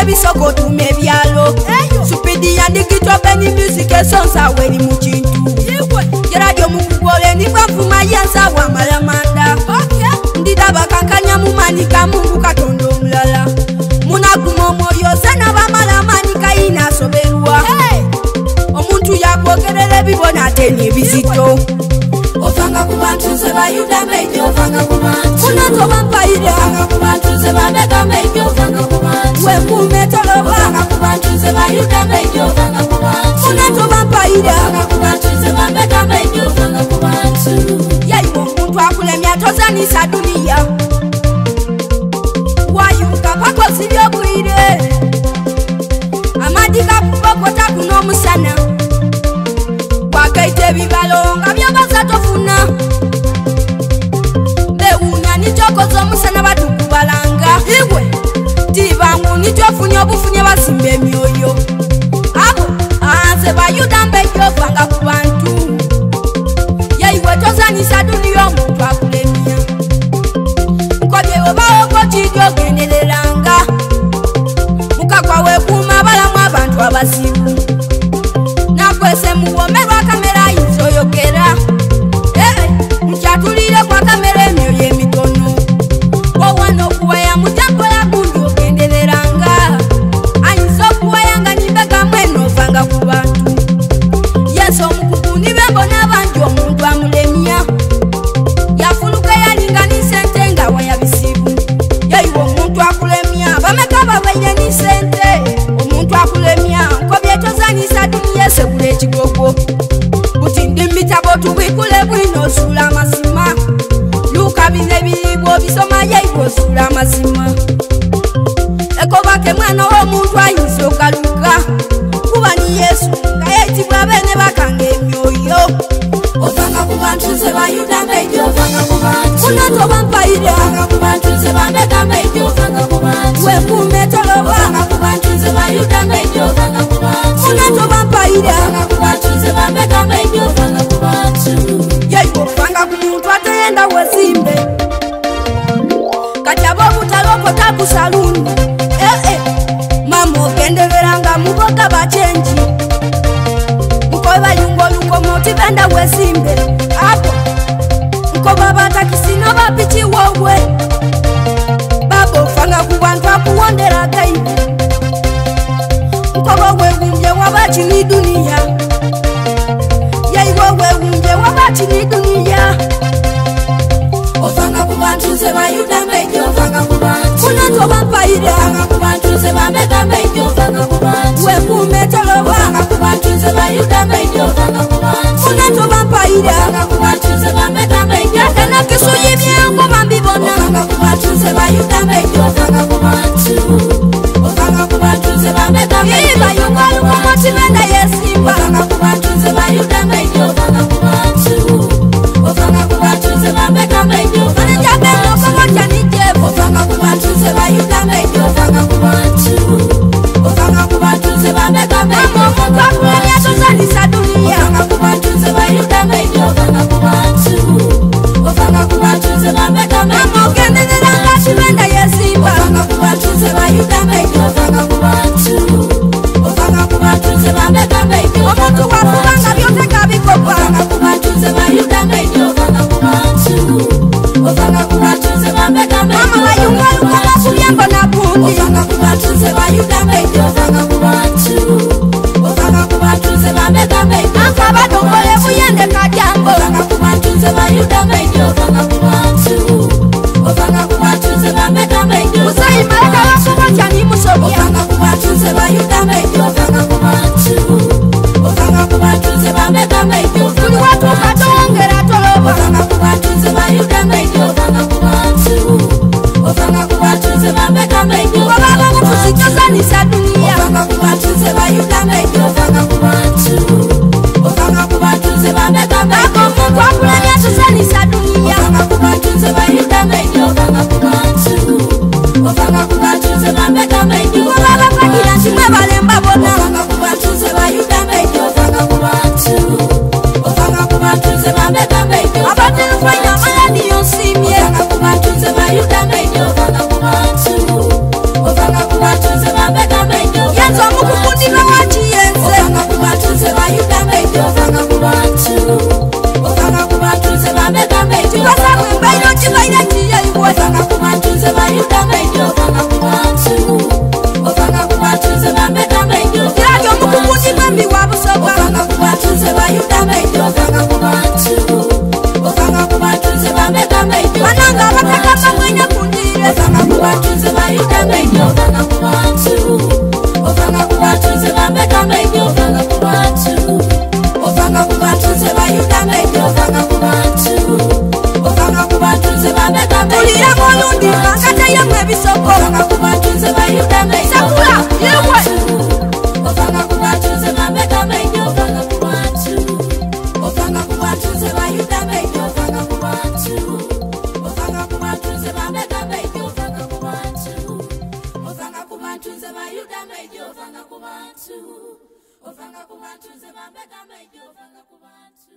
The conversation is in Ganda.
bisoko tumebyalo supidi ya digito beni music sonsa weni muchintu Gerald Omukugu ni bafuma yansa wa malamanda ndida bakankanya mumanika Mungu katondo mulala munagumo moyo sana ba malamanika ina soberwa omuntu yakwogerere bibona teni bizito Ovanga kubantu seba yuda mejo Ovanga kubantu Kunato vampaida Ovanga kubantu seba mega mejo Ovanga kubantu Wekume tolo Ovanga kubantu seba yuda mejo Ovanga kubantu Kunato vampaida Ovanga kubantu seba mega mejo Ovanga kubantu Yaibo muntu akulemia tozanisa dunia Wayuka pako sivyo buire Amadika kupokota kuno musana Wakaite bibalonga byobaza tofuna Beuna nichokozo musana batukubalanga Iwe Tibangu nichofunyo bufunye basimbe myoyo Abo Anze bayuda mbejo Ovanga kubantu Yaiwe tozanisa dunia muntu akulemia Mkobye obaoko chidyo genelelanga Mukakwa wekuma balamu abantu abasibu Nakwese muwomerwa kamera izoyokera Mchatulile kwa kamera emyo yemitono Wawano kuwaya mutambo ya kundu ogendeleranga Ainso kuwayanga nibega mweno Ovanga kubantu Yesu Omukugu nibembo nabanju omuntu amulemia Yafuluka yalinga nisente nga waya bisibu Yaiwo omuntu akulemia Bamekaba wenye nisente Omuntu akulemia Nkobye tozanisa dunia sekule chigogo Butindi mbitabo tuwikule bwino sula masima Luka bine bilibo bisoma yaibo sula masima Eko bake mwana omuntu ayinsoka luka Kuba ni Yesu Kayetibwa bene bakange myoyo Ovanga kubantu seba yuda mejo Ovanga kubantu Kunato vampaida Ovanga kubantu seba mega mejo Ovanga kubantu Wekume tolo Ovanga kubantu seba yuda mejo Ovanga kubantu Kunato vampaida Ovanga kubantu seba mega mejo Ovanga kubantu Yaibo Ovanga kumuntu atenda wesimbe Katiabo butaloko taku saluni Mamo gendeveranga muboga bachenji Mkoba yungo luko moti benda wesimbe Apo Mkoba bata kisino bapichi wowe Babo Ovanga kubantu akuwondera gaibu Mkoba wewunje wabachi ni dunia Yaiwo wewunje wabachi ni dunia Ovanga kubantu seba yuda mejo Ovanga kubantu Kunato vampaida Ovanga kubantu seba mega mejo Ovanga kubantu Wekume tolo Ovanga kubantu seba yuda mejo Ovanga kubantu Kunato vampaida Ovanga kubantu seba mega mejo Tena kisu yimyengo mambibona Ovanga kubantu seba yuda mejo Ovanga kubantu Ovanga kubantu seba mega mejo Iba yungo luko moti menda yesimba Ovanga kubantu seba yuda mejo Ovanga kubantu Ovanga kubantu seba mega mejo Ovanga kubantu Ovanga kubantu seba yuda mejo Ovanga kubantu Ovanga kubantu seba mega mejo Ovanga kubantu tozanisa dunia Ovanga kubantu seba yuda mejo Ovanga kubantu Ovanga kubantu seba mega mejo Ogendelelanga chibenda yesimba Ovanga kubantu seba yuda mejo Ovanga kubantu Ovanga kubantu seba mega mejo Omuntu wakubanga byote kabikopa Ovanga kubantu seba yuda mejo Ovanga kubantu Ovanga kubantu seba mega mejo Mama wayunga lukoma kubyembo na bundi Ovanga kubantu seba yuda mejo Ovanga kubantu Ovanga kubantu seba mega mejo Ankaba dongole buyende kajambo Ovanga kubantu seba yuda mejo Ovanga kubantu Ovanga kubantu seba mega mejo Usayi malaka wakubo chani musobya Ovanga kubantu seba yuda mejo Ovanga kubantu Ovanga kubantu seba mega mejo Kuli watu katongera toloba Ovanga kubantu seba yuda mejo Ovanga kubantu Ovanga kubantu seba mega mejo Ovanga kubantu tozanisa dunia Ovanga kubantu seba yuda mejo Ovanga kubantu Ovanga kubantu seba mega mejo Ako wakulemia tozanisa dunia Ovanga kubantu seba yuda mejo Ovanga kubantu Ovanga kubantu seba mega mejo Ovanga kwakila chimwe balemba bona Ovanga kubantu seba yuda mejo Ovanga kubantu Ovanga kubantu seba mega mejo Abatilu fanya maladi yosimye Ovanga kubantu seba yuda mejo Ovanga kubantu Ovanga kubantu seba mega kubantu. Ovanga kubantu nze bambe gambe ijjo ovanga kubantu.